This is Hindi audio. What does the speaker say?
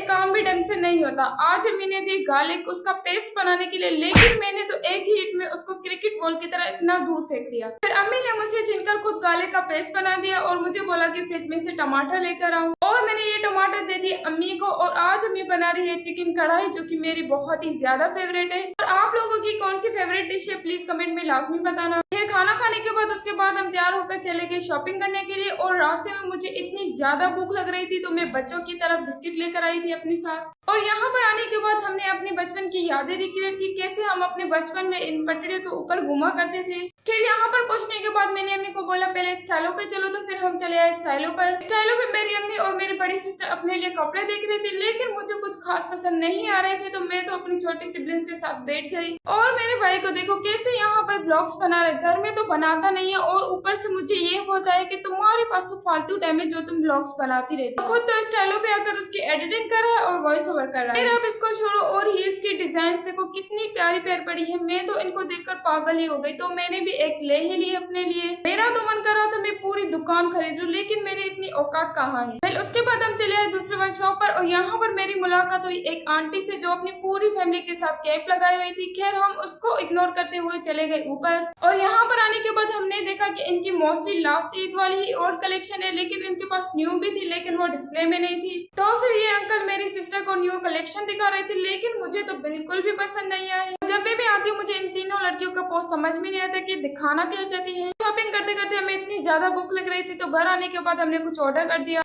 एक काम भी ढंग से नहीं होता। आज अम्मी ने दी गार्लिक उसका पेस्ट बनाने के लिए, लेकिन मैंने तो एक ही हिट में उसको क्रिकेट बॉल की तरह इतना दूर फेंक दिया। फिर अम्मी ने मुझे छीनकर खुद गार्लिक का पेस्ट बना दिया और मुझे बोला कि फ्रिज में से टमाटर लेकर आओ, और मैंने ये टमाटर दे दिए अम्मी को। और आज अम्मी बना रही है चिकन कढ़ाई, जो कि मेरी बहुत ही ज्यादा फेवरेट है। और आप लोगों की कौन सी फेवरेट डिश है प्लीज कमेंट में लाजमी बताना। फिर खाना खाने के बाद उसके बाद हम तैयार होकर चले गए शॉपिंग करने के लिए, और रास्ते में मुझे इतनी ज्यादा भूख लग रही थी तो मैं बच्चों की तरफ बिस्किट लेकर आई थी अपने साथ। और यहाँ पर आने के बाद हमने अपने बचपन की यादें रिक्रिएट की, कैसे हम अपने बचपन में इन पटरियों के ऊपर घुमा करते थे। फिर यहाँ पर पहुंचने के बाद मैंने अम्मी को बोला पहले स्टाइलों पे चलो, तो फिर हम चले आए स्टाइलों पर। स्टाइलों पे मेरी अम्मी और मेरी बड़ी सिस्टर अपने लिए कपड़े देख रही थी, लेकिन मुझे कुछ खास पसंद नहीं आ रहे थे, तो मैं तो अपनी छोटी सिबलिंग्स के साथ बैठ गई। और मेरे भाई को देखो कैसे यहाँ पर ब्लॉग्स बना रहे, घर में तो बनाता नहीं है और ऊपर से मुझे ये बोलता है कि तुम्हारे पास तो फालतू टाइम है जो तुम ब्लॉग्स बनाती रहती हो। खुद तो स्टाइलों पे आकर उसकी एडिटिंग कर रहा है और वॉइस ओवर कर रहा है। फिर अब इसको छोड़ो और हील्स की डिजाइन देखो कितनी प्यारी प्यार पड़ी है। मैं तो इनको देखकर पागल ही हो गई, तो मैंने भी एक ले ही ली अपने लिए। मेरा तो मन कर रहा था मैं पूरी दुकान खरीद लूं, लेकिन मेरी इतनी औकात कहाँ है। फिर उसके बाद हम चले आए दूसरे वाले शॉप पर, और यहाँ पर मेरी मुलाकात हुई एक आंटी से जो अपनी पूरी फैमिली के साथ कैप लगाई हुई थी। खैर हम उसको इग्नोर करते हुए चले गए ऊपर, और यहाँ पर आने के बाद हमने देखा कि इनकी मोस्टली लास्ट ईद वाली ही ओल्ड कलेक्शन है, लेकिन इनके पास न्यू भी थी, लेकिन वो डिस्प्ले में नहीं थी। तो फिर ये अंकल मेरी सिस्टर को न्यू कलेक्शन दिखा रहे थे, लेकिन मुझे तो बिल्कुल भी पसंद नहीं आए। जब भी मैं आती हूँ मुझे इन तीनों लड़कियों का पोस्ट समझ में नहीं आता कि दिखाना क्या चाहती है। शॉपिंग करते करते हमें इतनी ज्यादा भूख लग रही थी, तो घर आने के बाद हमने कुछ ऑर्डर कर दिया।